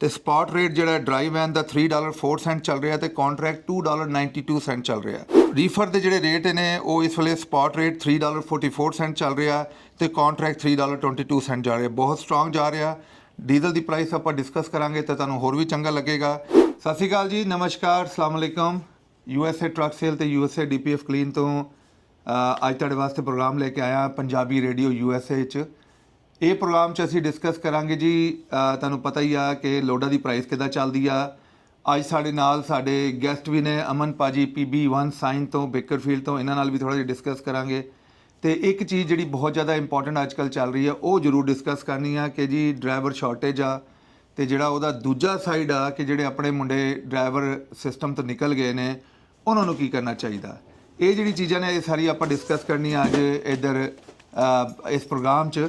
ਤੇ ਸਪॉट ਰੇਟ ਜਿਹੜਾ dry van ਦਾ $3.04 ਚੱਲ ਰਿਹਾ ਤੇ ਕੰਟਰੈਕਟ $2.92 ਚੱਲ ਰਿਹਾ। ਰੀਫਰ ਦੇ ਜਿਹੜੇ ਰੇਟ ਨੇ ਉਹ ਇਸ ਵੇਲੇ ਸਪॉट ਰੇਟ $3.44 ਚੱਲ ਰਿਹਾ ਤੇ ਕੰਟਰੈਕਟ $3.22 ਜਾ ਰਿਹਾ। ਬਹੁਤ ਸਟਰੋਂਗ ਜਾ ਰਿਹਾ। ਡੀਜ਼ਲ ਦੀ ਪ੍ਰਾਈਸ ਆਪਾਂ ਡਿਸਕਸ ਕਰਾਂਗੇ ਤਾਂ ਤੁਹਾਨੂੰ ਹੋਰ ਵੀ ਚੰਗਾ ਲੱਗੇਗਾ। ਸਤਿ ਸ਼੍ਰੀ ਅਕਾਲ ਜੀ, ਨਮਸਕਾਰ, ਅਸਲਾਮ ਅਲੈਕਮ। USA ਟਰੱਕ ਸੇਲ ਤੇ USA DPF ਕਲੀਨ ਤੋਂ ਅੱਜ ਤੁਹਾਡੇ ਵਾਸਤੇ ਪ੍ਰੋਗਰਾਮ ਲੈ ਕੇ ਆਇਆ ਪੰਜਾਬੀ ਰੇਡੀਓ USA 'ਚ। ਇਹ ਪ੍ਰੋਗਰਾਮ 'ਚ ਅਸੀਂ ਡਿਸਕਸ ਕਰਾਂਗੇ ਜੀ, ਤੁਹਾਨੂੰ ਪਤਾ ਹੀ ਆ ਕਿ ਲੋਡਾਂ ਦੀ ਪ੍ਰਾਈਸ ਕਿੱਦਾਂ ਚੱਲਦੀ ਆ। ਅੱਜ ਸਾਡੇ ਨਾਲ ਸਾਡੇ ਗੈਸਟ ਵੀ ਨੇ, ਅਮਨ ਭਾਜੀ PB1 ਸਾਈਨ ਤੋਂ, ਬੇਕਰਫੀਲਡ ਤੋਂ। ਇਹਨਾਂ ਨਾਲ ਵੀ ਥੋੜ੍ਹਾ ਜਿਹਾ ਡਿਸਕਸ ਕਰਾਂਗੇ। ਤੇ ਇੱਕ ਚੀਜ਼ ਜਿਹੜੀ ਬਹੁਤ ਜ਼ਿਆਦਾ ਇੰਪੋਰਟੈਂਟ ਅੱਜ ਕੱਲ੍ਹ ਚੱਲ ਰਹੀ ਆ ਉਹ ਜ਼ਰੂਰ ਡਿਸਕਸ ਕਰਨੀ ਆ ਕਿ ਜੀ ਡਰਾਈਵਰ ਸ਼ਾਰਟੇਜ ਆ ਤੇ ਜਿਹੜਾ ਉਹਦਾ ਦੂਜਾ ਸਾਈਡ ਆ ਕਿ ਜਿਹੜੇ ਆਪਣੇ ਮੁੰਡੇ ਡਰਾਈਵਰ ਸਿਸਟਮ ਤੋਂ ਨਿਕਲ ਗਏ ਨੇ ਉਹਨਾਂ ਨੂੰ ਕੀ ਕਰਨਾ ਚਾਹੀਦਾ। ਇਹ ਜਿਹੜੀ ਚੀਜ਼ਾਂ ਨੇ ਇਹ ਸਾਰੀ ਆਪਾਂ ਡਿਸਕਸ ਕਰਨੀ ਆ ਅੱਜ ਇੱਧਰ ਇਸ ਪ੍ਰੋਗਰਾਮ 'ਚ।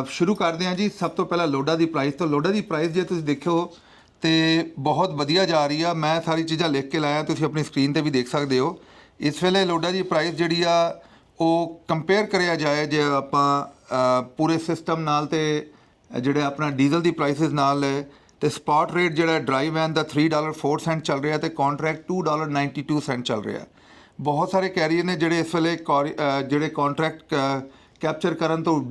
ਸ਼ੁਰੂ ਕਰਦੇ ਹਾਂ ਜੀ। ਸਭ ਤੋਂ ਪਹਿਲਾਂ ਲੋਡਾਂ ਦੀ ਪ੍ਰਾਈਸ ਤੋਂ। ਲੋਡਾਂ ਦੀ ਪ੍ਰਾਈਸ ਜੇ ਤੁਸੀਂ ਦੇਖੋ ਤੇ ਬਹੁਤ ਵਧੀਆ ਜਾ ਰਹੀ ਆ। ਮੈਂ ਸਾਰੀ ਚੀਜ਼ਾਂ ਲਿਖ ਕੇ ਲਾਇਆ, ਤੁਸੀਂ ਆਪਣੀ ਸਕਰੀਨ ਤੇ ਵੀ ਦੇਖ ਸਕਦੇ ਹੋ। ਇਸ ਵੇਲੇ ਲੋਡਾਂ ਦੀ ਪ੍ਰਾਈਸ ਜਿਹੜੀ ਆ ਉਹ ਕੰਪੇਅਰ ਕਰਿਆ ਜਾਏ ਜੇ ਆਪਾਂ ਪੂਰੇ ਸਿਸਟਮ ਨਾਲ ਤੇ ਜਿਹੜੇ ਆਪਣਾ ਡੀਜ਼ਲ ਦੀ ਪ੍ਰਾਈਸਿਸ ਨਾਲ ਤੇ ਸਪॉट ਰੇਟ ਜਿਹੜਾ ਡਰਾਈ ਵੈਨ ਦਾ $3.04 ਚੱਲ ਰਿਹਾ ਤੇ ਕੰਟਰੈਕਟ $2.92 ਚੱਲ ਰਿਹਾ। ਬਹੁਤ ਸਾਰੇ ਕੈਰੀਅਰ ਨੇ ਜਿਹੜੇ ਇਸ ਵੇਲੇ ਜਿਹੜੇ ਕੰਟਰੈਕਟ ਕੈਪਚਰ ਕਰਨ ਤੋਂ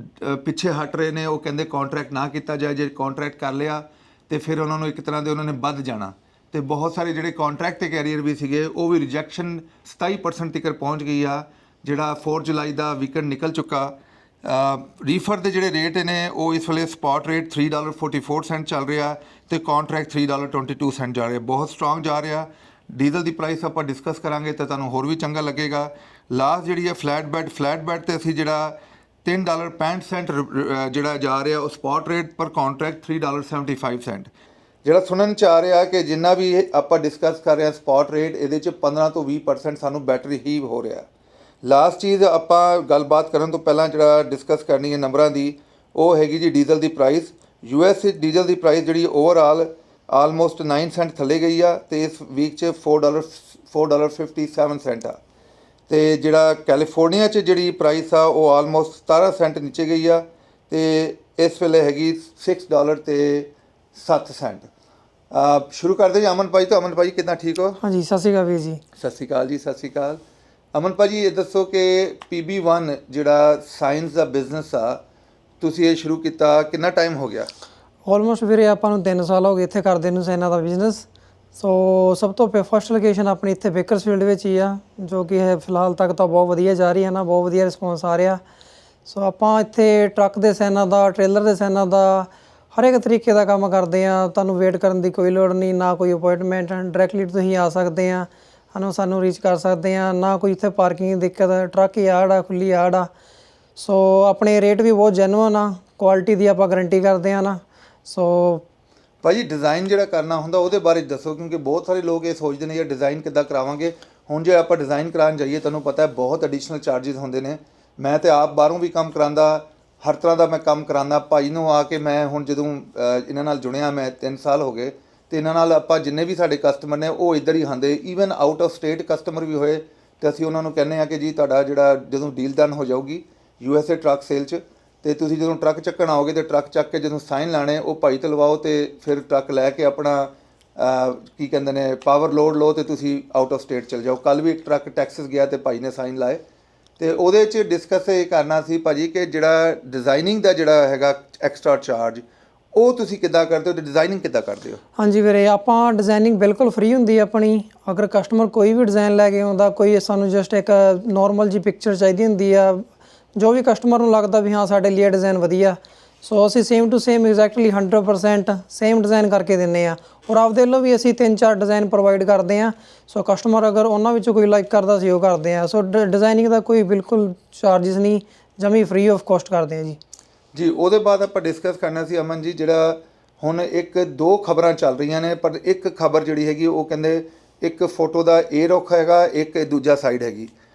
ਪਿੱਛੇ ਹਟ ਰਹੇ ਨੇ। ਉਹ ਕਹਿੰਦੇ ਕੰਟਰੈਕਟ ਨਾ ਕੀਤਾ ਜਾਏ, ਜੇ ਕੰਟਰੈਕਟ ਕਰ ਲਿਆ ਤੇ ਫਿਰ ਉਹਨਾਂ ਨੂੰ ਇੱਕ ਤਰ੍ਹਾਂ ਦੇ ਉਹਨਾਂ ਨੇ ਵੱਧ ਜਾਣਾ। ਤੇ ਬਹੁਤ ਸਾਰੇ ਜਿਹੜੇ ਕੰਟਰੈਕਟ ਤੇ ਕੈਰੀਅਰ ਵੀ ਸੀਗੇ ਉਹ ਵੀ ਰਿਜੈਕਸ਼ਨ 27% ਤੱਕ ਪਹੁੰਚ ਗਈ ਆ। ਜਿਹੜਾ 4 ਜੁਲਾਈ ਦਾ ਵੀਕਐਂਡ ਨਿਕਲ ਚੁੱਕਾ। ਰੀਫਰ ਦੇ ਜਿਹੜੇ ਰੇਟ ਨੇ ਉਹ ਇਸ ਵੇਲੇ ਸਪॉट ਰੇਟ $3.44 ਚੱਲ ਰਿਹਾ ਤੇ ਕੰਟਰੈਕਟ $3.22 ਜਾ ਰਿਹਾ। ਬਹੁਤ ਸਟਰੋਂਗ ਜਾ ਰਿਹਾ। ਡੀਜ਼ਲ ਦੀ ਪ੍ਰਾਈਸ ਆਪਾਂ ਡਿਸਕਸ ਕਰਾਂਗੇ ਤਾਂ ਤੁਹਾਨੂੰ ਹੋਰ ਵੀ ਚੰਗਾ ਲੱਗੇਗਾ। ਲਾਸਟ ਜਿਹੜੀ ਹੈ ਫਲੈਟ ਬੈਡ ਤੇ ਅਸੀਂ ਜਿਹੜਾ $3.65 ਜਿਹੜਾ ਜਾ ਰਿਹਾ ਉਹ ਸਪॉट ਰੇਟ ਪਰ ਕੰਟਰੈਕਟ $3.75। ਜਿਹੜਾ ਸੁਣਨ 'ਚ ਆ ਰਿਹਾ ਕਿ ਜਿੰਨਾ ਵੀ ਆਪਾਂ ਡਿਸਕਸ ਕਰ ਰਹੇ ਹਾਂ ਸਪॉट ਰੇਟ, ਇਹਦੇ 'ਚ 15 ਤੋਂ 20% ਸਾਨੂੰ ਬੈਟਰੀ ਹੀ ਹੋ ਰਿਹਾ। ਲਾਸਟ ਚੀਜ਼ ਆਪਾਂ ਗੱਲਬਾਤ ਕਰਨ ਤੋਂ ਪਹਿਲਾਂ ਜਿਹੜਾ ਡਿਸਕਸ ਕਰਨੀ ਹੈ ਨੰਬਰਾਂ ਦੀ, ਉਹ ਹੈਗੀ ਜੀ ਡੀਜ਼ਲ ਦੀ ਪ੍ਰਾਈਸ। US ਡੀਜ਼ਲ ਦੀ ਪ੍ਰਾਈਸ ਜਿਹੜੀ ਓਵਰਆਲ ਆਲਮੋਸਟ 9 ਸੈਂਟ ਥੱਲੇ ਗਈ ਆ ਤੇ ਇਸ ਵੀਕ 'ਚ $4.57 ਆ। ਤੇ ਜਿਹੜਾ ਕੈਲੀਫੋਰਨੀਆ 'ਚ ਜਿਹੜੀ ਪ੍ਰਾਈਸ ਆ ਉਹ ਆਲਮੋਸਟ 17 ਸੈਂਟ ਨੀਚੇ ਗਈ ਆ ਤੇ ਇਸ ਵੇਲੇ ਹੈਗੀ $6.07। ਸ਼ੁਰੂ ਕਰਦੇ ਜੀ ਅਮਨ ਭਾਈ ਤੋਂ। ਅਮਨ ਭਾਈ ਕਿੱਦਾਂ, ਠੀਕ ਹੋ? ਹਾਂਜੀ, ਸਤਿ ਸ਼੍ਰੀ ਅਕਾਲ ਵੀਰ ਜੀ। ਸਤਿ ਸ਼੍ਰੀ ਅਕਾਲ ਜੀ, ਸਤਿ ਸ਼੍ਰੀ ਅਕਾਲ। ਅਮਨ ਭਾਜੀ ਇਹ ਦੱਸੋ ਕਿ PB1 ਜਿਹੜਾ ਸਾਇੰਸ ਦਾ ਬਿਜ਼ਨਸ ਆ ਤੁਸੀਂ ਇਹ ਸ਼ੁਰੂ ਕੀਤਾ ਕਿੰਨਾ ਟਾਈਮ ਹੋ ਗਿਆ? ਆਲਮੋਸਟ ਵੀਰੇ ਆਪਾਂ ਨੂੰ 3 ਸਾਲ ਹੋ ਗਏ ਇੱਥੇ ਕਰਦੇ ਨੂੰ ਇਹਨਾਂ ਦਾ ਬਿਜ਼ਨਸ। ਸੋ ਸਭ ਤੋਂ ਫਸਟ ਲੋਕੇਸ਼ਨ ਆਪਣੀ ਇੱਥੇ ਬੇਕਰਸਫੀਲਡ ਵਿੱਚ ਹੀ ਆ, ਜੋ ਕਿ ਹੈ ਫਿਲਹਾਲ ਤੱਕ ਤਾਂ ਬਹੁਤ ਵਧੀਆ ਜਾ ਰਹੀ ਹੈ ਨਾ, ਬਹੁਤ ਵਧੀਆ ਰਿਸਪੌਂਸ ਆ ਰਿਹਾ। ਸੋ ਆਪਾਂ ਇੱਥੇ ਟਰੱਕ ਦੇ ਸਾਈਨਾਂ ਦਾ, ਟ੍ਰੇਲਰ ਦੇ ਸਾਈਨਾਂ ਦਾ, ਹਰ ਇੱਕ ਤਰੀਕੇ ਦਾ ਕੰਮ ਕਰਦੇ ਹਾਂ। ਤੁਹਾਨੂੰ ਵੇਟ ਕਰਨ ਦੀ ਕੋਈ ਲੋੜ ਨਹੀਂ, ਨਾ ਕੋਈ ਅਪੋਇੰਟਮੈਂਟ। ਡਾਇਰੈਕਟਲੀ ਤੁਸੀਂ ਆ ਸਕਦੇ ਆ, ਸਾਨੂੰ ਰੀਚ ਕਰ ਸਕਦੇ ਆ। ਨਾ ਕੋਈ ਇੱਥੇ ਪਾਰਕਿੰਗ ਦੀ ਦਿੱਕਤ, ਟਰੱਕ ਯਾਰਡ ਆ, ਖੁੱਲੀ ਯਾਰਡ ਆ। ਸੋ ਆਪਣੇ ਰੇਟ ਵੀ ਬਹੁਤ ਜੈਨੂਅਨ ਆ, ਕੁਆਲਿਟੀ ਦੀ ਆਪਾਂ ਗਰੰਟੀ ਕਰਦੇ ਆ ਨਾ। ਸੋ ਭਾਜੀ ਡਿਜ਼ਾਈਨ ਜਿਹੜਾ ਕਰਨਾ ਹੁੰਦਾ ਉਹਦੇ ਬਾਰੇ ਦੱਸੋ, ਕਿਉਂਕਿ ਬਹੁਤ ਸਾਰੇ ਲੋਕ ਇਹ ਸੋਚਦੇ ਨੇ ਯਾਰ ਡਿਜ਼ਾਈਨ ਕਿੱਦਾਂ ਕਰਾਵਾਂਗੇ। ਹੁਣ ਜੇ ਆਪਾਂ ਡਿਜ਼ਾਈਨ ਕਰਾਉਣ ਜਾਈਏ ਤੁਹਾਨੂੰ ਪਤਾ ਬਹੁਤ ਐਡੀਸ਼ਨਲ ਚਾਰਜਿਸ ਹੁੰਦੇ ਨੇ। ਮੈਂ ਤਾਂ ਆਪ ਬਾਹਰੋਂ ਵੀ ਕੰਮ ਕਰਾਉਂਦਾ, ਹਰ ਤਰ੍ਹਾਂ ਦਾ ਮੈਂ ਕੰਮ ਕਰਾਉਂਦਾ। ਭਾਈ ਨੂੰ ਆ ਕੇ ਮੈਂ ਹੁਣ ਜਦੋਂ ਇਹਨਾਂ ਨਾਲ ਜੁੜਿਆ, ਮੈਂ 3 ਸਾਲ ਹੋ ਗਏ ਤੇ ਇਹਨਾਂ ਨਾਲ ਆਪਾਂ ਜਿੰਨੇ ਵੀ ਸਾਡੇ ਕਸਟਮਰ ਨੇ ਉਹ ਇੱਧਰ ਹੀ ਆਉਂਦੇ। Even out of state customer ਵੀ ਹੋਏ ਤੇ ਅਸੀਂ ਉਹਨਾਂ ਨੂੰ ਕਹਿੰਦੇ ਆ ਕਿ ਜੀ ਤੁਹਾਡਾ ਜਿਹੜਾ ਜਦੋਂ ਡੀਲ ਡਨ ਹੋ ਜਾਊਗੀ USA ਟਰੱਕ ਸੇਲ 'ਚ ਤੇ ਤੁਸੀਂ ਜਦੋਂ ਟਰੱਕ ਚੱਕਣ ਆਓਗੇ ਤੇ ਟਰੱਕ ਚੱਕ ਕੇ ਜਦੋਂ ਸਾਈਨ ਲਾਣੇ ਉਹ ਭਾਈ ਤੋਂ ਲਵਾਓ ਤੇ ਫਿਰ ਟਰੱਕ ਲੈ ਕੇ ਆਪਣਾ ਕੀ ਕਹਿੰਦੇ ਨੇ ਪਾਵਰ ਲੋਡ ਲਓ ਤੇ ਤੁਸੀਂ ਆਊਟ ਆਫ ਸਟੇਟ ਚਲ ਜਾਓ। ਕੱਲ੍ਹ ਵੀ ਇੱਕ ਟਰੱਕ ਟੈਕਸਸ ਗਿਆ ਤੇ ਭਾਈ ਨੇ ਸਾਈਨ ਲਾਏ ਤੇ ਉਹਦੇ 'ਚ ਡਿਸਕਸ ਇਹ ਕਰਨਾ ਸੀ ਭਾਜੀ ਕਿ ਜਿਹੜਾ ਡਿਜ਼ਾਈਨਿੰਗ ਦਾ ਜਿਹੜਾ ਹੈਗਾ ਐਕਸਟਰਾ ਚਾਰਜ ਉਹ ਤੁਸੀਂ ਕਿੱਦਾਂ ਕਰਦੇ ਹੋ ਤੇ ਡਿਜ਼ਾਈਨਿੰਗ ਕਿੱਦਾਂ ਕਰਦੇ ਹੋ? ਹਾਂਜੀ ਵੀਰੇ, ਆਪਾਂ ਡਿਜ਼ਾਈਨਿੰਗ ਬਿਲਕੁਲ ਫ੍ਰੀ ਹੁੰਦੀ ਆਪਣੀ। ਅਗਰ ਕਸਟਮਰ ਕੋਈ ਵੀ ਡਿਜ਼ਾਈਨ ਲੈ ਕੇ ਆਉਂਦਾ, ਕੋਈ ਸਾਨੂੰ ਜਸਟ ਇੱਕ ਨੋਰਮਲ ਜੀ ਪਿਕਚਰ ਚਾਹੀਦੀ ਹੁੰਦੀ ਆ, ਜੋ ਵੀ ਕਸਟਮਰ ਨੂੰ ਲੱਗਦਾ ਵੀ ਹਾਂ ਸਾਡੇ ਲਈ ਡਿਜ਼ਾਈਨ ਵਧੀਆ, ਸੋ ਅਸੀਂ same to same exactly 100% same design ਕਰਕੇ ਦਿੰਦੇ ਆ। ਔਰ ਆਪਦੇ ਵੱਲੋਂ ਵੀ ਅਸੀਂ 3-4 ਡਿਜ਼ਾਈਨ ਪ੍ਰੋਵਾਈਡ ਕਰਦੇ ਹਾਂ। ਸੋ ਕਸਟਮਰ ਅਗਰ ਉਹਨਾਂ ਵਿੱਚੋਂ ਕੋਈ ਲਾਈਕ ਕਰਦਾ ਸੀ ਉਹ ਕਰਦੇ ਆ। ਸੋ ਡਿਜ਼ਾਈਨਿੰਗ ਦਾ ਕੋਈ ਬਿਲਕੁਲ ਚਾਰਜਿਸ ਨਹੀਂ, ਜਮੀ ਫ੍ਰੀ ਆਫ ਕੋਸਟ ਕਰਦੇ ਆ ਜੀ। ਜੀ ਉਹਦੇ ਬਾਅਦ ਆਪਾਂ ਡਿਸਕਸ ਕਰਨਾ ਸੀ ਅਮਨ ਜੀ, ਜਿਹੜਾ ਹੁਣ 1-2 ਖਬਰਾਂ ਚੱਲ ਰਹੀਆਂ ਨੇ ਪਰ ਇੱਕ ਖਬਰ ਜਿਹੜੀ ਹੈਗੀ ਉਹ ਕਹਿੰਦੇ ਇੱਕ ਫੋਟੋ ਦਾ ਇਹ ਰੁੱਖ ਹੈਗਾ, ਇੱਕ ਦੂਜਾ ਸਾਈਡ ਹੈਗੀ।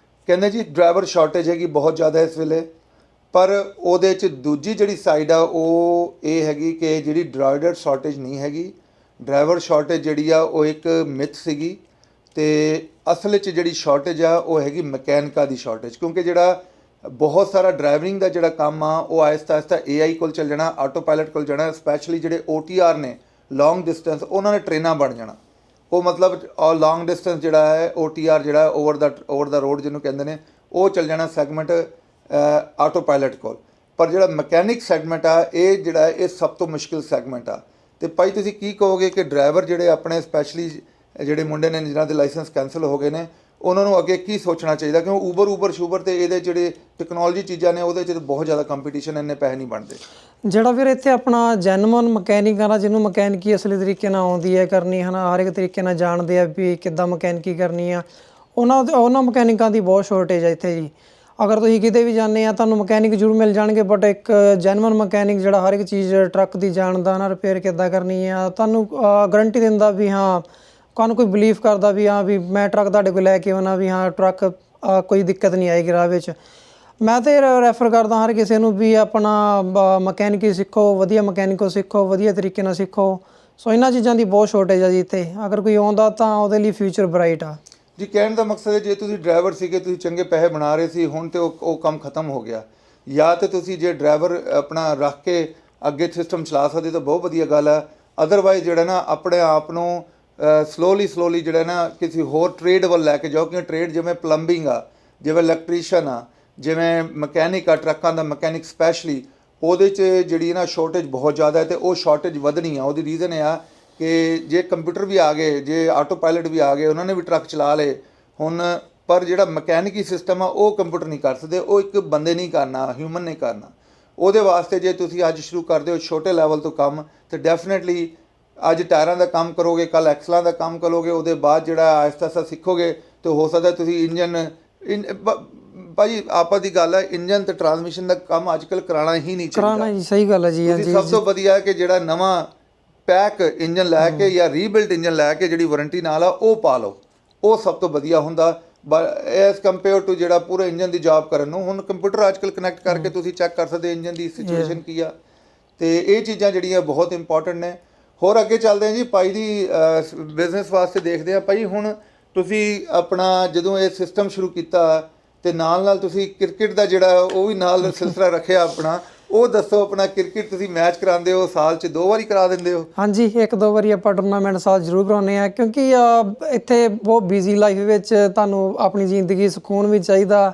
ਕਹਿੰਦੇ ਜੀ ਡਰਾਈਵਰ ਸ਼ਾਰਟੇਜ ਹੈਗੀ ਬਹੁਤ ਜ਼ਿਆਦਾ ਇਸ ਵੇਲੇ, ਪਰ ਉਹਦੇ 'ਚ ਦੂਜੀ ਜਿਹੜੀ ਸਾਈਡ ਆ ਉਹ ਇਹ ਹੈਗੀ ਕਿ ਜਿਹੜੀ ਡਰਾਈਵਰ ਸ਼ਾਰਟੇਜ ਨਹੀਂ ਹੈਗੀ। ਡਰਾਈਵਰ ਸ਼ਾਰਟੇਜ ਜਿਹੜੀ ਆ ਉਹ ਇੱਕ ਮਿਥ ਸੀਗੀ ਤੇ ਅਸਲ 'ਚ ਜਿਹੜੀ ਸ਼ਾਰਟੇਜ ਆ ਉਹ ਹੈਗੀ ਮਕੈਨਿਕਾਂ ਦੀ ਸ਼ਾਰਟੇਜ। ਕਿਉਂਕਿ ਜਿਹੜਾ ਬਹੁਤ ਸਾਰਾ ਡਰਾਈਵਰਿੰਗ ਦਾ ਜਿਹੜਾ ਕੰਮ ਆ ਉਹ ਆਹਿਸਤਾ ਆਹਿਸਤਾ AI ਕੋਲ ਚੱਲ ਜਾਣਾ, ਆਟੋ ਪਾਇਲਟ ਕੋਲ ਜਾਣਾ। ਸਪੈਸ਼ਲੀ ਜਿਹੜੇ OTR ਨੇ, ਲੌਂਗ ਡਿਸਟੈਂਸ ਉਹਨਾਂ ਨੇ ਟ੍ਰੇਨਾਂ ਬਣ ਜਾਣਾ। ਉਹ ਮਤਲਬ ਲੌਂਗ ਡਿਸਟੈਂਸ ਜਿਹੜਾ ਹੈ OTR ਜਿਹੜਾ ਓਵਰ ਦਾ ਰੋਡ ਜਿਹਨੂੰ ਕਹਿੰਦੇ ਨੇ, ਉਹ ਚੱਲ ਜਾਣਾ ਸੈਗਮੈਂਟ ਆਟੋ ਪਾਇਲਟ ਕੋਲ। ਪਰ ਜਿਹੜਾ ਮਕੈਨਿਕ ਸੈਗਮੈਂਟ ਆ ਇਹ ਜਿਹੜਾ ਇਹ ਸਭ ਤੋਂ ਮੁਸ਼ਕਿਲ ਸੈਗਮੈਂਟ ਆ। ਤੇ ਭਾਈ ਤੁਸੀਂ ਕੀ ਕਹੋਗੇ ਕਿ ਡਰਾਈਵਰ ਜਿਹੜੇ ਆਪਣੇ ਸਪੈਸ਼ਲੀ ਜਿਹੜੇ ਮੁੰਡੇ ਨੇ ਜਿਨ੍ਹਾਂ ਦੇ ਲਾਇਸੈਂਸ ਕੈਂਸਲ ਹੋ ਗਏ ਨੇ, ਉਹਨਾਂ ਨੂੰ ਅੱਗੇ ਕੀ ਸੋਚਣਾ ਚਾਹੀਦਾ? ਕਿਉਂਕਿ ਊਬਰ ਸ਼ੂਬਰ ਤੇ ਇਹਦੇ ਜਿਹੜੇ ਟੈਕਨੋਲੋਜੀ ਚੀਜ਼ਾਂ ਨੇ ਉਹਦੇ 'ਚ ਬਹੁਤ ਜ਼ਿਆਦਾ ਕੰਪੀਟੀਸ਼ਨ, ਇੰਨੇ ਪੈਸੇ ਨਹੀਂ ਬਣਦੇ। ਜਿਹੜਾ ਵੀਰ ਇੱਥੇ ਆਪਣਾ ਜੈਨੂਅਨ ਮਕੈਨਿਕ ਆ ਨਾ, ਜਿਹਨੂੰ ਮਕੈਨਿਕੀ ਅਸਲੀ ਤਰੀਕੇ ਨਾਲ ਆਉਂਦੀ ਹੈ ਕਰਨੀ ਹੈ ਨਾ, ਹਰ ਇੱਕ ਤਰੀਕੇ ਨਾਲ ਜਾਣਦੇ ਆ ਵੀ ਕਿੱਦਾਂ ਮਕੈਨਿਕੀ ਕਰਨੀ ਆ, ਉਹਨਾਂ ਮਕੈਨਿਕਾਂ ਦੀ ਬਹੁਤ ਸ਼ੋਰਟੇਜ ਆ ਇੱਥੇ ਜੀ। ਅਗਰ ਤੁਸੀਂ ਕਿਤੇ ਵੀ ਜਾਂਦੇ ਆ ਤੁਹਾਨੂੰ ਮਕੈਨਿਕ ਜ਼ਰੂਰ ਮਿਲ ਜਾਣਗੇ, ਬਟ ਇੱਕ ਜੈਨੂਅਨ ਮਕੈਨਿਕ ਜਿਹੜਾ ਹਰ ਇੱਕ ਚੀਜ਼ ਟਰੱਕ ਦੀ ਜਾਣਦਾ ਨਾ, ਰਿਪੇਅਰ ਕਿੱਦਾਂ ਕਰਨੀ ਆ, ਤੁਹਾਨੂੰ ਗਰੰਟੀ ਦਿੰਦਾ ਵੀ ਹਾਂ, ਤੁਹਾਨੂੰ ਕੋਈ ਬਿਲੀਵ ਕਰਦਾ ਵੀ ਹਾਂ ਵੀ ਮੈਂ ਟਰੱਕ ਤੁਹਾਡੇ ਕੋਲ ਲੈ ਕੇ ਆਉਣਾ ਵੀ ਹਾਂ ਟਰੱਕ ਕੋਈ ਦਿੱਕਤ ਨਹੀਂ ਆਏਗੀ ਰਾਹ ਵਿੱਚ। ਮੈਂ ਤਾਂ ਰੈਫਰ ਕਰਦਾ ਹਰ ਕਿਸੇ ਨੂੰ ਵੀ ਆਪਣਾ ਮਕੈਨਿਕੀ ਸਿੱਖੋ, ਵਧੀਆ ਮਕੈਨਿਕੋ ਸਿੱਖੋ, ਵਧੀਆ ਤਰੀਕੇ ਨਾਲ ਸਿੱਖੋ। ਸੋ ਇਹਨਾਂ ਚੀਜ਼ਾਂ ਦੀ ਬਹੁਤ ਸ਼ੋਰਟੇਜ ਆ ਜੀ ਇੱਥੇ। ਅਗਰ ਕੋਈ ਆਉਂਦਾ ਤਾਂ ਉਹਦੇ ਲਈ ਫਿਊਚਰ ਬਰਾਈਟ ਆ ਜੀ। ਕਹਿਣ ਦਾ ਮਕਸਦ ਹੈ ਜੇ ਤੁਸੀਂ ਡਰਾਈਵਰ ਸੀਗੇ, ਤੁਸੀਂ ਚੰਗੇ ਪੈਸੇ ਬਣਾ ਰਹੇ ਸੀ, ਹੁਣ ਤੇ ਉਹ ਕੰਮ ਖਤਮ ਹੋ ਗਿਆ, ਜਾਂ ਤੇ ਤੁਸੀਂ ਜੇ ਡਰਾਈਵਰ ਆਪਣਾ ਰੱਖ ਕੇ ਅੱਗੇ ਸਿਸਟਮ ਚਲਾ ਸਕਦੇ ਤਾਂ ਬਹੁਤ ਵਧੀਆ ਗੱਲ ਹੈ। ਅਦਰਵਾਈਜ਼ ਜਿਹੜਾ ਨਾ ਆਪਣੇ ਆਪ ਨੂੰ ਸਲੋਲੀ ਜਿਹੜਾ ਨਾ ਕਿਸੇ ਹੋਰ ਟ੍ਰੇਡ ਵੱਲ ਲੈ ਕੇ ਜਾਓ। ਕਿਉਂਕਿ ਟ੍ਰੇਡ ਜਿਵੇਂ ਪਲੰਬਿੰਗ ਆ, ਜਿਵੇਂ ਇਲੈਕਟ੍ਰੀਸ਼ੀਅਨ ਆ, ਜਿਵੇਂ ਮਕੈਨਿਕ ਆ, ਟਰੱਕਾਂ ਦਾ ਮਕੈਨਿਕ ਸਪੈਸ਼ਲੀ, ਉਹਦੇ 'ਚ ਜਿਹੜੀ ਨਾ ਸ਼ਾਰਟੇਜ ਬਹੁਤ ਜ਼ਿਆਦਾ ਹੈ ਤੇ ਉਹ ਸ਼ਾਰਟੇਜ ਵਧਣੀ ਆ। ਉਹਦੀ ਰੀਜ਼ਨ ਇਹ ਆ ਕਿ ਜੇ ਕੰਪਿਊਟਰ ਵੀ ਆ ਗਏ, ਜੇ ਆਟੋ ਪਾਇਲਟ ਵੀ ਆ ਗਏ, ਉਹਨਾਂ ਨੇ ਵੀ ਟਰੱਕ ਚਲਾ ਲਏ ਹੁਣ, ਪਰ ਜਿਹੜਾ ਮਕੈਨਿਕੀ ਸਿਸਟਮ ਆ ਉਹ ਕੰਪਿਊਟਰ ਨਹੀਂ ਕਰ ਸਕਦੇ, ਉਹ ਇੱਕ ਬੰਦੇ ਨਹੀਂ ਕਰਨਾ, ਹਿਊਮਨ ਨੇ ਕਰਨਾ। ਉਹਦੇ ਵਾਸਤੇ ਜੇ ਤੁਸੀਂ ਅੱਜ ਸ਼ੁਰੂ ਕਰਦੇ ਹੋ ਛੋਟੇ ਲੈਵਲ ਤੋਂ ਕੰਮ, ਤਾਂ ਡੈਫੀਨੇਟਲੀ ਅੱਜ ਟਾਇਰਾਂ ਦਾ ਕੰਮ ਕਰੋਗੇ, ਕੱਲ੍ਹ ਐਕਸਲਾਂ ਦਾ ਕੰਮ ਕਰੋਗੇ, ਉਹਦੇ ਬਾਅਦ ਜਿਹੜਾ ਆਹਿਸਤਾ ਸਿੱਖੋਗੇ ਤੇ ਹੋ ਸਕਦਾ ਤੁਸੀਂ ਭਾਜੀ ਆਪਾਂ ਦੀ ਗੱਲ ਹੈ, ਇੰਜਨ ਤੇ ਟਰਾਂਸਮਿਸ਼ਨ ਦਾ ਕੰਮ ਅੱਜ ਕੱਲ੍ਹ ਕਰਾਉਣਾ ਹੀ ਨਹੀਂ ਚਾਹੀਦਾ ਜੀ। ਸਹੀ ਗੱਲ ਹੈ ਜੀ। ਤੁਸੀਂ ਸਭ ਤੋਂ ਵਧੀਆ ਹੈ ਕਿ ਜਿਹੜਾ ਨਵਾਂ ਪੈਕ ਇੰਜਨ ਲੈ ਕੇ ਜਾਂ ਰੀਬਿਲਟ ਇੰਜਨ ਲੈ ਕੇ ਜਿਹੜੀ ਵਾਰੰਟੀ ਨਾਲ ਆ ਉਹ ਪਾ ਲਓ, ਉਹ ਸਭ ਤੋਂ ਵਧੀਆ ਹੁੰਦਾ ਐਸ ਕੰਪੇਅਰ ਟੂ ਜਿਹੜਾ ਪੂਰੇ ਇੰਜਨ ਦੀ ਜੌਬ ਕਰਨ ਨੂੰ। ਹੁਣ ਕੰਪਿਊਟਰ ਅੱਜ ਕੱਲ੍ਹ ਕਨੈਕਟ ਕਰਕੇ ਤੁਸੀਂ ਚੈੱਕ ਕਰ ਸਕਦੇ ਇੰਜਨ ਦੀ ਸਿਚੁਏਸ਼ਨ ਕੀ ਆ, ਤੇ ਇਹ ਚੀਜ਼ਾਂ ਜਿਹੜੀਆਂ ਬਹੁਤ ਇੰਪੋਰਟੈਂਟ ਨੇ। ਹੋਰ ਅੱਗੇ ਚੱਲਦੇ ਹਾਂ ਜੀ, ਭਾਈ ਦੀ ਬਿਜ਼ਨਸ ਵਾਸਤੇ ਦੇਖਦੇ ਆ। ਭਾਈ ਹੁਣ ਤੁਸੀਂ ਆਪਣਾ ਜਦੋਂ ਇਹ ਸਿਸਟਮ ਸ਼ੁਰੂ ਕੀਤਾ ਤੇ ਨਾਲ ਤੁਸੀਂ ਕ੍ਰਿਕਟ ਦਾ ਜਿਹੜਾ ਉਹ ਵੀ ਨਾਲ ਸਿਲਸਿਲਾ ਰੱਖਿਆ ਆਪਣਾ, ਉਹ ਦੱਸੋ। ਆਪਣਾ ਕ੍ਰਿਕਟ ਤੁਸੀਂ ਮੈਚ ਕਰਾਉਂਦੇ ਹੋ, ਸਾਲ 'ਚ 2 ਵਾਰੀ ਕਰਾ ਦਿੰਦੇ ਹੋ? ਹਾਂਜੀ, 1-2 ਵਾਰੀ ਆਪਾਂ ਟੂਰਨਾਮੈਂਟ ਸਾਲ ਜ਼ਰੂਰ ਕਰਾਉਂਦੇ ਆ, ਕਿਉਂਕਿ ਇੱਥੇ ਬਹੁਤ ਬਿਜ਼ੀ ਲਾਈਫ ਵਿੱਚ ਤੁਹਾਨੂੰ ਆਪਣੀ ਜ਼ਿੰਦਗੀ ਸਕੂਨ ਵੀ ਚਾਹੀਦਾ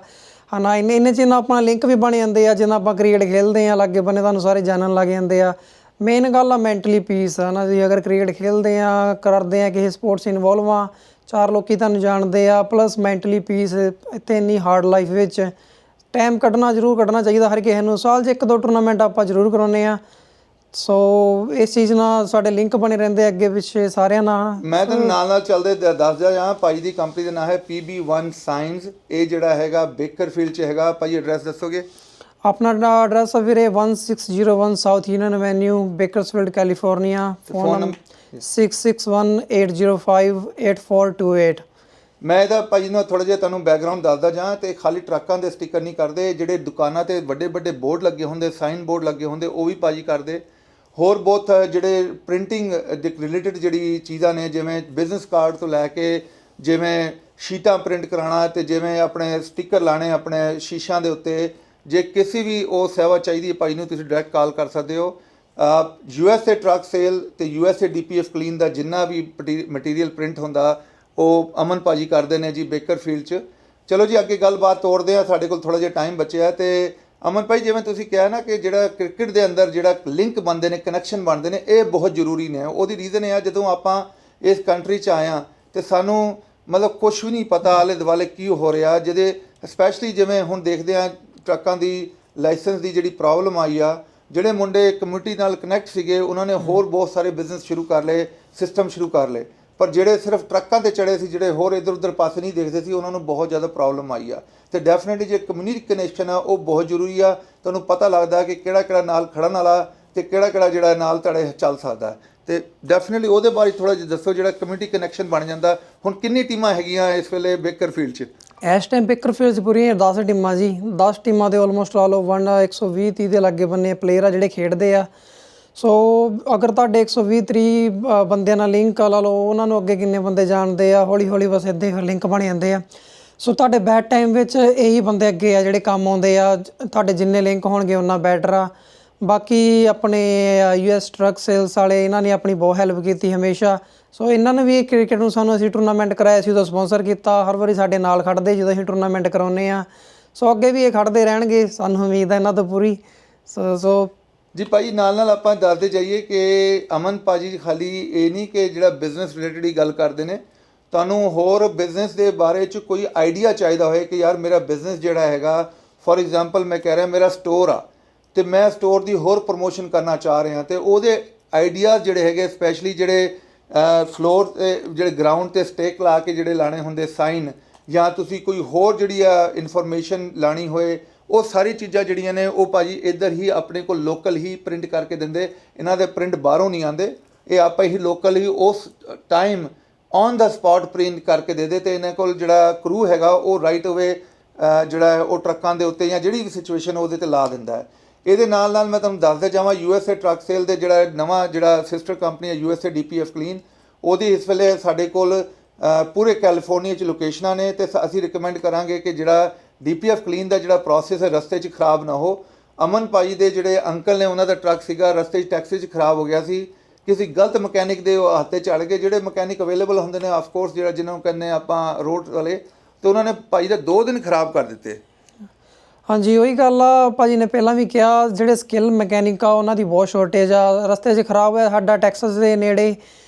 ਹੈ ਨਾ। ਇੰਨੇ ਚਿਰ ਨਾਲ ਆਪਣਾ ਲਿੰਕ ਵੀ ਬਣ ਜਾਂਦੇ ਆ, ਜਿੰਨਾ ਆਪਾਂ ਕ੍ਰਿਕਟ ਖੇਡਦੇ ਆ ਲਾਗੇ ਬੰਨੇ ਤੁਹਾਨੂੰ ਸਾਰੇ ਜਾਣਨ ਲੱਗ ਜਾਂਦੇ ਆ। ਮੇਨ ਗੱਲ ਆ ਮੈਂਟਲੀ ਪੀਸ ਹੈ ਨਾ ਜੀ। ਅਗਰ ਕ੍ਰਿਕਟ ਖੇਡਦੇ ਆ, ਕਰਦੇ ਆ, ਕਿਸੇ ਸਪੋਰਟਸ ਇਨਵੋਲਵ ਆ, 4 ਲੋਕੀ ਤੁਹਾਨੂੰ ਜਾਣਦੇ ਆ, ਪਲੱਸ ਮੈਂਟਲੀ ਪੀਸ। ਇੱਥੇ ਇੰਨੀ ਹਾਰਡ ਲਾਈਫ ਵਿੱਚ ਟਾਈਮ ਜ਼ਰੂਰ ਕੱਢਣਾ ਚਾਹੀਦਾ ਹਰ ਕਿਸੇ ਨੂੰ। ਸਾਲ 'ਚ 1-2 ਟੂਰਨਾਮੈਂਟ ਆਪਾਂ ਜ਼ਰੂਰ ਕਰਾਉਂਦੇ ਆ। ਸੋ ਇਸ ਚੀਜ਼ ਨਾਲ ਸਾਡੇ ਲਿੰਕ ਬਣੇ ਰਹਿੰਦੇ ਅੱਗੇ ਪਿੱਛੇ ਸਾਰਿਆਂ ਨਾਲ। ਮੈਂ ਤੁਹਾਨੂੰ ਨਾਲ ਚੱਲਦੇ ਦੱਸਦਾ ਜਾਂ ਭਾਈ ਦੀ ਕੰਪਨੀ ਦਾ ਨਾਮ ਹੈ PB1 ਸਾਇੰਸ। ਇਹ ਜਿਹੜਾ ਹੈਗਾ ਬੇਕਰਫੀਲਡ 'ਚ ਹੈਗਾ। ਭਾਈ ਐਡਰੈਸ ਦੱਸੋਗੇ? ਆਪਣਾ ਐਡਰੈਸ ਆ ਵੀਰੇ 1601 south union avenue, Bakersfield, California. Phone 6618058428। ਮੈਂ ਇਹਦਾ ਭਾਜੀ ਨੂੰ ਥੋੜ੍ਹਾ ਜਿਹਾ ਤੁਹਾਨੂੰ ਬੈਕਗਰਾਊਂਡ ਦੱਸਦਾ ਜਾਂ ਤੇ ਖਾਲੀ ਟਰੱਕਾਂ ਦੇ ਸਟicker ਨਹੀਂ ਕਰਦੇ, ਜਿਹੜੇ ਦੁਕਾਨਾਂ ਤੇ ਵੱਡੇ ਬੋਰਡ ਲੱਗੇ ਹੁੰਦੇ, ਸਾਈਨ ਬੋਰਡ ਲੱਗੇ ਹੁੰਦੇ, ਉਹ ਵੀ ਭਾਜੀ ਕਰਦੇ। ਹੋਰ ਬਹੁਤ ਜਿਹੜੇ ਪ੍ਰਿੰਟਿੰਗ ਦੇ ਰਿਲੇਟਡ ਜਿਹੜੀ ਚੀਜ਼ਾਂ ਨੇ, ਜਿਵੇਂ ਬਿਜ਼ਨਸ ਕਾਰਡ ਤੋਂ ਲੈ ਕੇ ਜਿਵੇਂ ਸ਼ੀਟਾਂ ਪ੍ਰਿੰਟ ਕਰਾਉਣਾ ਤੇ ਜਿਵੇਂ ਆਪਣੇ ਸਟicker ਲਾਣੇ ਆਪਣੇ ਸ਼ੀਸ਼ਿਆਂ ਦੇ ਉੱਤੇ, ਜੇ ਕਿਸੇ ਵੀ ਉਹ ਸੇਵਾ ਚਾਹੀਦੀ ਹੈ ਭਾਈ ਨੂੰ ਤੁਸੀਂ ਡਾਇਰੈਕਟ ਕਾਲ ਕਰ ਸਕਦੇ ਹੋ। USA ਟਰੱਕ ਸੇਲ ਤੇ USA DPF ਕਲੀਨ ਦਾ ਜਿੰਨਾ ਵੀ ਮਟੀਰੀਅਲ ਪ੍ਰਿੰਟ ਹੁੰਦਾ ਉਹ ਅਮਨ ਭਾਜੀ ਕਰਦੇ ਨੇ ਜੀ ਬੇਕਰਫੀਲਡ 'ਚ। ਚਲੋ ਜੀ ਅੱਗੇ ਗੱਲਬਾਤ ਤੋਰਦੇ ਆ, ਸਾਡੇ ਕੋਲ ਥੋੜ੍ਹਾ ਜਿਹਾ ਟਾਈਮ ਬਚਿਆ। ਤੇ ਅਮਨ ਭਾਈ ਜਿਵੇਂ ਤੁਸੀਂ ਕਿਹਾ ਨਾ ਕਿ ਜਿਹੜਾ ਕ੍ਰਿਕਟ ਦੇ ਅੰਦਰ ਜਿਹੜਾ ਲਿੰਕ ਬਣਦੇ ਨੇ, ਕਨੈਕਸ਼ਨ ਬਣਦੇ ਨੇ, ਇਹ ਬਹੁਤ ਜ਼ਰੂਰੀ ਨੇ। ਉਹਦੀ ਰੀਜ਼ਨ ਇਹ ਆ, ਜਦੋਂ ਆਪਾਂ ਇਸ ਕੰਟਰੀ 'ਚ ਆਏ ਹਾਂ ਤੇ ਸਾਨੂੰ ਮਤਲਬ ਕੁਛ ਵੀ ਨਹੀਂ ਪਤਾ ਆਲੇ ਦੁਆਲੇ ਕੀ ਹੋ ਰਿਹਾ, ਜਿਹਦੇ ਸਪੈਸ਼ਲੀ ਜਿਵੇਂ ਹੁਣ ਦੇਖਦੇ ਹਾਂ ਟਰੱਕਾਂ ਦੀ ਲਾਇਸੈਂਸ ਦੀ ਜਿਹੜੀ ਪ੍ਰੋਬਲਮ ਆਈ ਆ। ਜਿਹੜੇ ਮੁੰਡੇ ਕਮਿਊਨਿਟੀ ਨਾਲ ਕਨੈਕਟ ਸੀਗੇ ਉਹਨਾਂ ਨੇ ਹੋਰ ਬਹੁਤ ਸਾਰੇ ਬਿਜ਼ਨਸ ਸ਼ੁਰੂ ਕਰ ਲਏ, ਸਿਸਟਮ ਸ਼ੁਰੂ ਕਰ ਲਏ, ਪਰ ਜਿਹੜੇ ਸਿਰਫ ਟਰੱਕਾਂ 'ਤੇ ਚੜ੍ਹੇ ਸੀ, ਜਿਹੜੇ ਹੋਰ ਇੱਧਰ ਉੱਧਰ ਪਾਸੇ ਨਹੀਂ ਦੇਖਦੇ ਸੀ, ਉਹਨਾਂ ਨੂੰ ਬਹੁਤ ਜ਼ਿਆਦਾ ਪ੍ਰੋਬਲਮ ਆਈ ਆ। ਤੇ ਡੈਫੀਨੇਟਲੀ ਜੇ ਕਮਿਊਨਿਟੀ ਕਨੈਕਸ਼ਨ ਆ ਉਹ ਬਹੁਤ ਜ਼ਰੂਰੀ ਆ। ਤੁਹਾਨੂੰ ਪਤਾ ਲੱਗਦਾ ਕਿ ਕਿਹੜਾ ਨਾਲ ਖੜਨ ਵਾਲਾ ਤੇ ਕਿਹੜਾ ਜਿਹੜਾ ਨਾਲ ਤੁਹਾਡੇ ਚੱਲ ਸਕਦਾ। ਤੇ ਡੈਫੀਨੇਟਲੀ ਉਹਦੇ ਬਾਰੇ ਥੋੜ੍ਹਾ ਜਿਹਾ ਦੱਸੋ, ਜਿਹੜਾ ਕਮਿਊਨਿਟੀ ਕਨੈਕਸ਼ਨ ਬਣ ਜਾਂਦਾ। ਹੁਣ ਕਿੰਨੀ ਟੀਮਾਂ ਹੈਗੀਆਂ ਇਸ ਵੇਲੇ ਬੇਕਰਫੀਲਡ 'ਚ? ਇਸ ਟਾਈਮ ਬੇਕਰਫੀਲਡ 'ਚ ਪੂਰੀਆਂ 10 ਟੀਮਾਂ ਜੀ। 10 ਟੀਮਾਂ ਦੇ ਆਲਮੋਸਟ ਆਲ ਓਵਰ 120-30 ਦੇ ਲਾਗੇ ਬੰਨੇ ਪਲੇਅਰ ਆ ਜਿਹੜੇ ਖੇਡਦੇ ਆ। ਸੋ ਅਗਰ ਤੁਹਾਡੇ 120-30 ਬੰਦਿਆਂ ਨਾਲ ਲਿੰਕ ਲਾ ਲਓ, ਉਹਨਾਂ ਨੂੰ ਅੱਗੇ ਕਿੰਨੇ ਬੰਦੇ ਜਾਣਦੇ ਆ, ਹੌਲੀ ਹੌਲੀ ਬਸ ਇੱਦਾਂ ਹੀ ਲਿੰਕ ਬਣ ਜਾਂਦੇ ਆ। ਸੋ ਤੁਹਾਡੇ ਬੈਡ ਟਾਈਮ ਵਿੱਚ ਇਹੀ ਬੰਦੇ ਅੱਗੇ ਆ ਜਿਹੜੇ ਕੰਮ ਆਉਂਦੇ ਆ। ਤੁਹਾਡੇ ਜਿੰਨੇ ਲਿੰਕ ਹੋਣਗੇ ਉਨਾ ਬੈਟਰ ਆ। ਬਾਕੀ ਆਪਣੇ US ਟਰੱਕ ਸੇਲਸ ਵਾਲੇ ਇਹਨਾਂ ਨੇ ਆਪਣੀ ਬਹੁਤ ਹੈਲਪ ਕੀਤੀ ਹਮੇਸ਼ਾ। ਸੋ ਇਹਨਾਂ ਨੇ ਵੀ ਕ੍ਰਿਕਟ ਨੂੰ ਸਾਨੂੰ ਅਸੀਂ ਟੂਰਨਾਮੈਂਟ ਕਰਾਇਆ ਸੀ ਉਦੋਂ ਸਪਾਂਸਰ ਕੀਤਾ, ਹਰ ਵਾਰੀ ਸਾਡੇ ਨਾਲ ਖੜਦੇ ਜਦੋਂ ਅਸੀਂ ਟੂਰਨਾਮੈਂਟ ਕਰਾਉਂਦੇ ਆ। ਸੋ ਅੱਗੇ ਵੀ ਇਹ ਖੜਦੇ ਰਹਿਣਗੇ, ਸਾਨੂੰ ਉਮੀਦ ਹੈ ਇਹਨਾਂ ਤੋਂ ਪੂਰੀ। ਸੋ ਜੀ ਭਾਈ ਨਾਲ ਆਪਾਂ ਦੱਸਦੇ ਜਾਈਏ ਕਿ ਅਮਨ ਭਾਜੀ ਖਾਲੀ ਇਹ ਨਹੀਂ ਕਿ ਜਿਹੜਾ ਬਿਜ਼ਨਸ ਰਿਲੇਟਡ ਹੀ ਗੱਲ ਕਰਦੇ ਨੇ, ਤੁਹਾਨੂੰ ਹੋਰ ਬਿਜ਼ਨਸ ਦੇ ਬਾਰੇ 'ਚ ਕੋਈ ਆਈਡੀਆ ਚਾਹੀਦਾ ਹੋਏ ਕਿ ਯਾਰ ਮੇਰਾ ਬਿਜ਼ਨਸ ਜਿਹੜਾ ਹੈਗਾ, ਫੋਰ ਐਗਜ਼ਾਮਪਲ ਮੈਂ ਕਹਿ ਰਿਹਾ ਮੇਰਾ ਸਟੋਰ ਆ ਤੇ ਮੈਂ ਸਟੋਰ ਦੀ ਹੋਰ ਪ੍ਰਮੋਸ਼ਨ ਕਰਨਾ ਚਾਹ ਰਿਹਾ ਤੇ ਉਹਦੇ ਆਈਡੀਆਜ਼ ਜਿਹੜੇ ਹੈਗੇ, ਸਪੈਸ਼ਲੀ ਜਿਹੜੇ ਫਲੋਰ ਤੇ ਜਿਹੜੇ ਗਰਾਊਂਡ ਤੇ ਸਟੇਕ ਲਾ ਕੇ ਜਿਹੜੇ ਲਾਣੇ ਹੁੰਦੇ ਸਾਈਨ, ਜਾਂ ਤੁਸੀਂ ਕੋਈ ਹੋਰ ਜਿਹੜੀ ਆ ਇਨਫੋਰਮੇਸ਼ਨ ਲਾਣੀ ਹੋਏ, ਉਹ ਸਾਰੀ ਚੀਜ਼ਾਂ ਜਿਹੜੀਆਂ ਨੇ ਉਹ ਭਾਜੀ ਇੱਧਰ ਹੀ ਆਪਣੇ ਕੋਲ ਲੋਕਲ ਹੀ ਪ੍ਰਿੰਟ ਕਰਕੇ ਦਿੰਦੇ। ਇਹਨਾਂ ਦੇ ਪ੍ਰਿੰਟ ਬਾਹਰੋਂ ਨਹੀਂ ਆਉਂਦੇ, ਇਹ ਆਪਾਂ ਹੀ ਲੋਕਲ ਹੀ ਉਸ time on the spot print ਕਰਕੇ ਦੇ ਦੇ। ਤੇ ਇਹਨਾਂ ਕੋਲ ਜਿਹੜਾ ਕਰੂ ਹੈਗਾ ਉਹ ਰਾਈਟ ਅਵੇ ਜਿਹੜਾ ਉਹ ਟਰੱਕਾਂ ਦੇ ਉੱਤੇ ਜਾਂ ਜਿਹੜੀ ਵੀ ਸਿਚੁਏਸ਼ਨ ਉਹਦੇ ਤੇ ਲਾ ਦਿੰਦਾ ਹੈ। ਇਹਦੇ ਨਾਲ ਮੈਂ ਤੁਹਾਨੂੰ ਦੱਸਦਾ ਜਾਵਾਂ, USA ਟਰੱਕ ਸੇਲ ਦੇ ਜਿਹੜਾ ਨਵਾਂ ਜਿਹੜਾ ਸਿਸਟਰ ਕੰਪਨੀ ਹੈ USA DPF ਕਲੀਨ, ਉਹਦੀ ਇਸ ਵੇਲੇ ਸਾਡੇ ਕੋਲ ਪੂਰੇ ਕੈਲੀਫੋਰਨੀਆ 'ਚ ਲੋਕੇਸ਼ਨਾਂ ਨੇ। ਤੇ ਅਸੀਂ ਰਿਕਮੈਂਡ ਕਰਾਂਗੇ ਕਿ ਜਿਹੜਾ DPF ਕਲੀਨ ਦਾ ਜਿਹੜਾ ਪ੍ਰੋਸੈਸ ਹੈ ਰਸਤੇ 'ਚ ਖਰਾਬ ਨਾ ਹੋ। ਅਮਨ ਭਾਈ ਦੇ ਜਿਹੜੇ ਅੰਕਲ ਨੇ, ਉਹਨਾਂ ਦਾ ਟਰੱਕ ਸੀਗਾ ਰਸਤੇ 'ਚ ਟੈਕਸੀ 'ਚ ਖਰਾਬ ਹੋ ਗਿਆ ਸੀ, ਕਿਸੇ ਗਲਤ ਮਕੈਨਿਕ ਦੇ ਉਹ ਹੱਥੇ ਚੜ ਗਏ। ਜਿਹੜੇ ਮਕੈਨਿਕ ਅਵੇਲੇਬਲ ਹੁੰਦੇ ਨੇ ਆਫ ਕੋਰਸ, ਜਿਹੜਾ ਜਿਹਨਾਂ ਨੂੰ ਕਹਿੰਦੇ ਆਪਾਂ ਰੋਡ ਵਾਲੇ, ਤੇ ਉਹਨਾਂ ਨੇ ਭਾਈ ਦਾ 2 ਦਿਨ ਖਰਾਬ ਕਰ ਦਿੱਤੇ। ਹਾਂਜੀ, ਉਹੀ ਗੱਲ ਆ, ਭਾਜੀ ਨੇ ਪਹਿਲਾਂ ਵੀ ਕਿਹਾ ਜਿਹੜੇ ਸਕਿੱਲ ਮਕੈਨਿਕ ਆ ਉਹਨਾਂ ਦੀ ਬਹੁਤ ਸ਼ੋਰਟੇਜ ਆ। ਰਸਤੇ 'ਚ ਖਰਾਬ ਹੋਇਆ ਸਾਡਾ ਟੈਕਸਸ ਦੇ ਨੇੜੇ,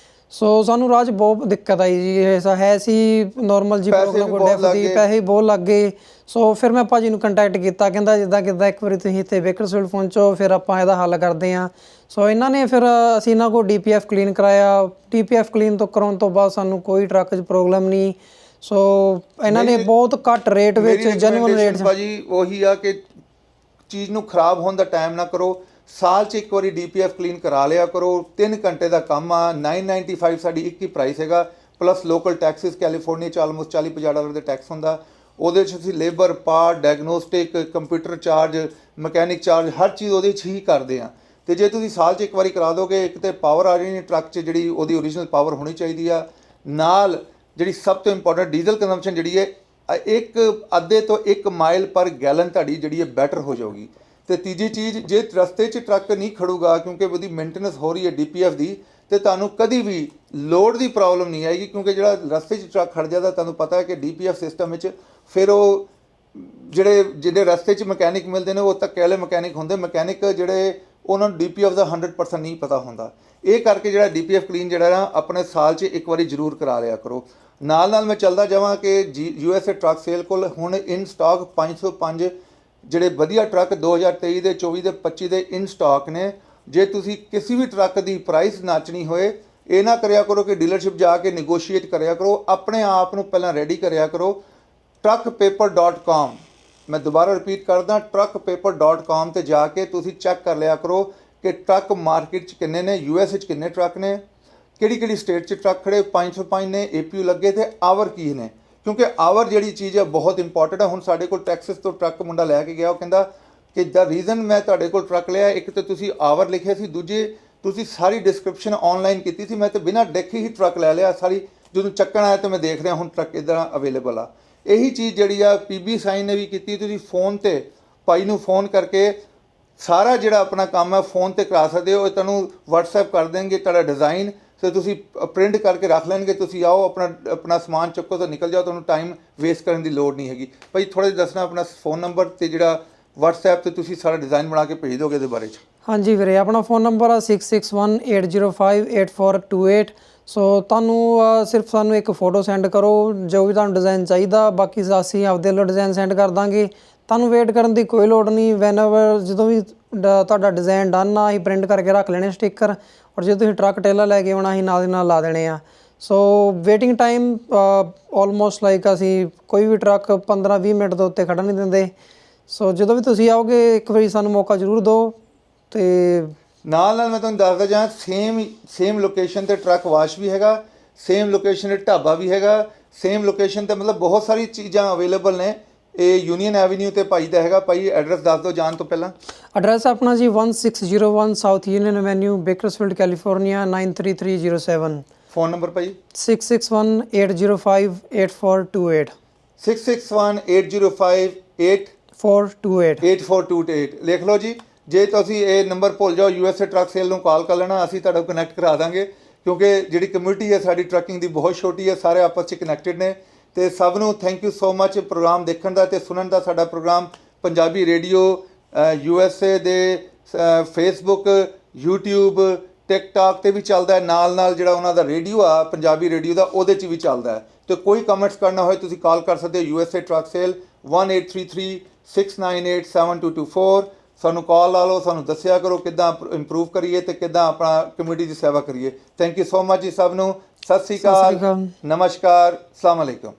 ਸੋ ਸਾਨੂੰ ਰਾਹ 'ਚ ਬਹੁਤ ਦਿੱਕਤ ਆਈ ਜੀ। ਇਹ ਹੈ ਸੀ ਨੋਰਮਲ ਜੀ ਪ੍ਰੋਬਲਮ, ਕੋਈ ਡੈਫ ਦੀ ਪੈਸੇ ਬਹੁਤ ਲੱਗ ਗਏ। ਸੋ ਫਿਰ ਮੈਂ ਭਾਜੀ ਨੂੰ ਕੰਟੈਕਟ ਕੀਤਾ, ਕਹਿੰਦਾ ਜਿੱਦਾਂ ਕਿੱਦਾਂ ਇੱਕ ਵਾਰੀ ਤੁਸੀਂ ਇੱਥੇ ਬੇਕਰਸਫੀਲਡ ਪਹੁੰਚੋ, ਫਿਰ ਆਪਾਂ ਇਹਦਾ ਹੱਲ ਕਰਦੇ ਹਾਂ। ਸੋ ਇਹਨਾਂ ਨੇ ਫਿਰ ਅਸੀਂ ਇਹਨਾਂ ਕੋਲ DPF ਕਲੀਨ ਕਰਾਇਆ। DPF ਕਲੀਨ ਤੋਂ ਕਰਾਉਣ ਤੋਂ ਬਾਅਦ ਸਾਨੂੰ ਕੋਈ ਟਰੱਕ 'ਚ ਪ੍ਰੋਬਲਮ ਨਹੀਂ। ਸੋ ਇਹਨਾਂ ਨੇ ਬਹੁਤ ਘੱਟ ਰੇਟ ਵਿੱਚ, ਜੈਨੂਅਨ ਰੇਟ 'ਚ ਭਾਜੀ ਉਹੀ ਆ ਕਿ ਚੀਜ਼ ਨੂੰ ਖਰਾਬ ਹੋਣ ਦਾ ਟਾਈਮ ਨਾ ਕਰੋ। ਸਾਲ 'ਚ ਇੱਕ ਵਾਰੀ DPF ਕਲੀਨ ਕਰਾ ਲਿਆ ਕਰੋ। 3 ਘੰਟੇ ਦਾ ਕੰਮ ਆ। $9.95 ਸਾਡੀ ਇੱਕ ਹੀ ਪ੍ਰਾਈਸ ਹੈਗਾ, ਪਲੱਸ ਲੋਕਲ ਟੈਕਸਿਸ। ਕੈਲੀਫੋਰਨੀਆ 'ਚ ਆਲਮੋਸਟ $40-50 ਦੇ ਟੈਕਸ ਹੁੰਦਾ। ਉਹਦੇ 'ਚ ਅਸੀਂ labour, part, diagnostic, computer charge, mechanic charge, ਹਰ ਚੀਜ਼ ਉਹਦੇ 'ਚ ਹੀ ਕਰਦੇ ਆ। ਤੇ ਜੇ ਤੁਸੀਂ ਸਾਲ 'ਚ ਇੱਕ ਵਾਰੀ ਕਰਾ ਦੋਗੇ, ਇੱਕ ਤੇ ਪਾਵਰ ਆ ਜਾਣੀ ਟਰੱਕ 'ਚ, ਜਿਹੜੀ ਉਹਦੀ ਓਰੀਜਨਲ ਪਾਵਰ ਹੋਣੀ ਚਾਹੀਦੀ ਆ। ਨਾਲ ਜਿਹੜੀ ਸਭ ਤੋਂ ਇੰਪੋਰਟੈਂਟ ਡੀਜ਼ਲ ਕੰਜ਼ੰਪਸ਼ਨ ਜਿਹੜੀ ਹੈ, ਇੱਕ ਅੱਧੇ ਤੋਂ 1 ਮਾਈਲ ਪਰ ਗੈਲਨ ਤੁਹਾਡੀ ਜਿਹੜੀ ਹੈ ਬੈਟਰ ਹੋ ਜਾਊਗੀ। ਤੇ ਤੀਜੀ ਚੀਜ਼, ਜੇ ਰਸਤੇ 'ਚ ਟਰੱਕ ਨਹੀਂ ਖੜੂਗਾ ਕਿਉਂਕਿ ਉਹਦੀ ਮੇਨਟੇਨੈਂਸ ਹੋ ਰਹੀ ਹੈ DPF ਦੀ, ਤੇ ਤੁਹਾਨੂੰ ਕਦੀ ਵੀ ਲੋਡ ਦੀ ਪ੍ਰੋਬਲਮ ਨਹੀਂ ਆਏਗੀ। ਕਿਉਂਕਿ ਜਿਹੜਾ ਰਸਤੇ 'ਚ ਟਰੱਕ ਖੜ ਜਾਂਦਾ, ਤੁਹਾਨੂੰ ਪਤਾ ਹੈ ਕਿ DPF ਸਿਸਟਮ ਵਿੱਚ ਫਿਰ ਉਹ ਜਿਹੜੇ ਰਸਤੇ 'ਚ ਮਕੈਨਿਕ ਮਿਲਦੇ ਨੇ ਉਹ ਧੱਕੇ ਵਾਲੇ ਮਕੈਨਿਕ ਹੁੰਦੇ। ਮਕੈਨਿਕ ਜਿਹੜੇ ਉਹਨਾਂ ਨੂੰ DPF ਦਾ 100% ਨਹੀਂ ਪਤਾ ਹੁੰਦਾ। ਇਹ ਕਰਕੇ ਜਿਹੜਾ DPF ਕਲੀਨ ਜਿਹੜਾ ਨਾ ਆਪਣੇ ਸਾਲ 'ਚ ਇੱਕ ਵਾਰੀ ਜ਼ਰੂਰ ਕਰਾ ਲਿਆ ਕਰੋ। ਨਾਲ ਮੈਂ ਚੱਲਦਾ ਜਾਵਾਂ ਕਿ USA ਟਰੱਕ ਸੇਲ ਕੋਲ ਹੁਣ ਇਨ ਸਟਾਕ 505 ਜਿਹੜੇ ਵਧੀਆ ਟਰੱਕ 2023 ਦੇ 24 ਦੇ 25 ਦੇ ਇਨ ਸਟਾਕ ਨੇ। ਜੇ ਤੁਸੀਂ ਕਿਸੇ ਵੀ ਟਰੱਕ ਦੀ ਪ੍ਰਾਈਸ ਨਾਚਣੀ ਹੋਏ, ਇਹ ਨਾ ਕਰਿਆ ਕਰੋ ਕਿ ਡੀਲਰਸ਼ਿਪ ਜਾ ਕੇ ਨੈਗੋਸ਼ੀਏਟ ਕਰਿਆ ਕਰੋ, ਆਪਣੇ ਆਪ ਨੂੰ ਪਹਿਲਾਂ ਰੈਡੀ ਕਰਿਆ ਕਰੋ। truckpaper.com, ਮੈਂ ਦੁਬਾਰਾ ਰਿਪੀਟ ਕਰਦਾ, truckpaper.com ਤੇ ਜਾ ਕੇ ਤੁਸੀਂ ਚੈੱਕ ਕਰ ਲਿਆ ਕਰੋ ਕਿ ਟਰੱਕ ਮਾਰਕੀਟ 'ਚ ਕਿੰਨੇ ਨੇ, US 'ਚ ਕਿੰਨੇ ਟਰੱਕ ਨੇ, ਕਿਹੜੀ ਸਟੇਟ 'ਚ ਟਰੱਕ ਖੜੇ, 505 ਨੇ, APU ਲੱਗੇ, ਤੇ ਆਵਰ ਕੀ ਨੇ। ਕਿਉਂਕਿ ਆਵਰ ਜਿਹੜੀ ਚੀਜ਼ ਹੈ ਬਹੁਤ ਇੰਪੋਰਟੈਂਟ ਹੈ। ਹੁਣ ਸਾਡੇ ਕੋਲ ਟੈਕਸਸ ਤੋਂ ਟਰੱਕ ਮੁੰਡਾ ਲੈ ਕੇ ਗਿਆ, ਉਹ ਕਹਿੰਦਾ ਕਿ ਦਾ ਰੀਜ਼ਨ ਮੈਂ ਤੁਹਾਡੇ ਕੋਲ ਟਰੱਕ ਲਿਆ, ਇੱਕ ਤਾਂ ਤੁਸੀਂ ਆਵਰ ਲਿਖਿਆ ਸੀ, ਦੂਜੇ ਤੁਸੀਂ ਸਾਰੀ ਡਿਸਕ੍ਰਿਪਸ਼ਨ ਆਨਲਾਈਨ ਕੀਤੀ ਸੀ, ਮੈਂ ਤਾਂ ਬਿਨਾਂ ਦੇਖੇ ਹੀ ਟਰੱਕ ਲੈ ਲਿਆ। ਸਾਰੀ ਜਦੋਂ ਚੱਕਣ ਆਇਆ ਤਾਂ ਮੈਂ ਦੇਖ ਰਿਹਾ ਹੁਣ ਟਰੱਕ ਇੱਦਾਂ ਅਵੇਲੇਬਲ ਆ। ਇਹੀ ਚੀਜ਼ ਜਿਹੜੀ ਆ PB ਸਾਈਨ ਨੇ ਵੀ ਕੀਤੀ। ਤੁਸੀਂ ਫੋਨ ਤੇ ਭਾਈ ਨੂੰ ਫੋਨ ਕਰਕੇ ਸਾਰਾ ਜਿਹੜਾ ਆਪਣਾ ਕੰਮ ਹੈ ਫੋਨ ਤੇ ਕਰਾ ਸਕਦੇ ਹੋ। ਇਹ ਤੁਹਾਨੂੰ WhatsApp ਕਰ ਦੇਣਗੇ ਤੁਹਾਡਾ ਡਿਜ਼ਾਈਨ, ਤੇ ਤੁਸੀਂ ਪ੍ਰਿੰਟ ਕਰਕੇ ਰੱਖ ਲੈਣਗੇ। ਤੁਸੀਂ ਆਓ, ਆਪਣਾ ਸਮਾਨ ਚੱਕੋ ਤਾਂ ਨਿਕਲ ਜਾਓ, ਤੁਹਾਨੂੰ ਟਾਈਮ ਵੇਸਟ ਕਰਨ ਦੀ ਲੋੜ ਨਹੀਂ ਹੈਗੀ। ਭਾਈ ਥੋੜ੍ਹਾ ਜਿਹਾ ਦੱਸਣਾ ਆਪਣਾ ਫੋਨ ਨੰਬਰ ਤੇ ਜਿਹੜਾ WhatsApp ਤੇ ਤੁਸੀਂ ਸਾਰਾ ਡਿਜ਼ਾਈਨ ਬਣਾ ਕੇ ਭੇਜ ਦੋਗੇ ਇਹਦੇ ਬਾਰੇ 'ਚ। ਹਾਂਜੀ ਵੀਰੇ, ਆਪਣਾ ਫੋਨ ਨੰਬਰ ਆ 6618058428। ਸੋ ਤੁਹਾਨੂੰ ਸਿਰਫ ਸਾਨੂੰ ਇੱਕ ਫੋਟੋ ਸੈਂਡ ਕਰੋ ਜੋ ਵੀ ਤੁਹਾਨੂੰ ਡਿਜ਼ਾਈਨ ਚਾਹੀਦਾ, ਬਾਕੀ ਅਸੀਂ ਆਪਦੇ ਵੱਲੋਂ ਡਿਜ਼ਾਈਨ ਸੈਂਡ ਕਰ ਦਾਂਗੇ। ਤੁਹਾਨੂੰ ਵੇਟ ਕਰਨ ਦੀ ਕੋਈ ਲੋੜ ਨਹੀਂ। ਵੈਨਐਵਰ ਜਦੋਂ ਵੀ ਤੁਹਾਡਾ ਡਿਜ਼ਾਈਨ ਡਨ ਆ, ਅਸੀਂ ਪ੍ਰਿੰਟ ਕਰਕੇ ਰੱਖ ਲੈਣੇ ਸਟਿੱਕਰ, ਔਰ ਜੇ ਤੁਸੀਂ ਟਰੱਕ ਟੇਲਰ ਲੈ ਕੇ ਆਉਣਾ ਅਸੀਂ ਨਾਲ ਦੀ ਨਾਲ ਲਾ ਦੇਣੇ ਆ। ਸੋ ਵੇਟਿੰਗ ਟਾਈਮ ਆਲਮੋਸਟ ਲਾਈਕ ਅਸੀਂ ਕੋਈ ਵੀ ਟਰੱਕ 15-20 ਮਿੰਟ ਦੇ ਉੱਤੇ ਖੜ੍ਹਨ ਨਹੀਂ ਦਿੰਦੇ। ਸੋ ਜਦੋਂ ਵੀ ਤੁਸੀਂ ਆਓਗੇ ਇੱਕ ਵਾਰੀ ਸਾਨੂੰ ਮੌਕਾ ਜ਼ਰੂਰ ਦਿਓ। ਤੇ ਨਾਲ ਮੈਂ ਤੁਹਾਨੂੰ ਦੱਸਦਾ ਜਾਂ ਸੇਮ ਲੋਕੇਸ਼ਨ ਤੇ ਟਰੱਕ ਵਾਸ਼ ਵੀ ਹੈਗਾ, ਸੇਮ ਲੋਕੇਸ਼ਨ ਤੇ ਢਾਬਾ ਵੀ ਹੈਗਾ, ਸੇਮ ਲੋਕੇਸ਼ਨ ਤੇ ਮਤਲਬ ਬਹੁਤ ਸਾਰੀ ਚੀਜ਼ਾਂ ਅਵੇਲੇਬਲ ਨੇ। ਇਹ ਯੂਨੀਅਨ ਐਵੀਨਿਊ ਤੇ ਭਾਈ ਦਾ ਹੈਗਾ। ਭਾਈ ਐਡਰੈਸ ਦੱਸ ਦਿਓ ਜਾਣ ਤੋਂ ਪਹਿਲਾਂ। ਐਡਰੈਸ ਆਪਣਾ ਜੀ 1601 south union avenue, Bakersfield, California 93307। Phone number ਭਾਈ 6618058428 6618058428 428 8428 ਲਿਖ ਲਓ ਜੀ। ਜੇ ਤੁਸੀਂ ਇਹ ਨੰਬਰ ਭੁੱਲ ਜਾਓ USA ਟਰੱਕ ਸੇਲ ਨੂੰ ਕਾਲ ਕਰ ਲੈਣਾ, ਅਸੀਂ ਤੁਹਾਡਾ ਕਨੈਕਟ ਕਰਾ ਦਾਂਗੇ, ਕਿਉਂਕਿ ਜਿਹੜੀ ਕਮਿਊਨਿਟੀ ਹੈ ਸਾਡੀ ਟਰੱਕਿੰਗ ਦੀ ਬਹੁਤ ਛੋਟੀ ਹੈ, ਸਾਰੇ ਆਪਸ 'ਚ ਕਨੈਕਟਡ ਨੇ। ਤੇ ਸਭ ਨੂੰ thank you so much program ਦੇਖਣ ਦਾ ਤੇ ਸੁਣਨ ਦਾ। ਸਾਡਾ ਪ੍ਰੋਗਰਾਮ ਪੰਜਾਬੀ ਰੇਡੀਓ USA ਦੇ ਫੇਸਬੁੱਕ, YouTube, ਟਿਕਟੌਕ ਤੇ ਵੀ ਚੱਲਦਾ ਹੈ, ਨਾਲ ਜਿਹੜਾ ਉਹਨਾਂ ਦਾ ਰੇਡੀਓ ਆ ਪੰਜਾਬੀ ਰੇਡੀਓ ਦਾ ਉਹਦੇ 'ਚ ਵੀ ਚੱਲਦਾ ਹੈ। ਤੇ ਕੋਈ ਕਮੈਂਟਸ ਕਰਨਾ ਹੋਏ ਤੁਸੀਂ ਕਾਲ ਕਰ ਸਕਦੇ ਹੋ USA ਟਰੱਕ ਸੇਲ 1833-698-7224। ਸਾਨੂੰ ਕਾਲ ਲਾ ਲਓ, ਸਾਨੂੰ ਦੱਸਿਆ ਕਰੋ ਕਿੱਦਾਂ ਇੰਪਰੂਵ ਕਰੀਏ ਤੇ ਕਿੱਦਾਂ ਆਪਣਾ ਕਮਿਊਨਿਟੀ ਦੀ ਸੇਵਾ ਕਰੀਏ। ਥੈਂਕ ਯੂ ਸੋ ਮਚ ਜੀ ਸਭ ਨੂੰ। ਸਤਿ ਸ਼੍ਰੀ ਅਕਾਲ, ਨਮਸਕਾਰ, ਅਸਲਾਮ ਅਲੈਕੁਮ।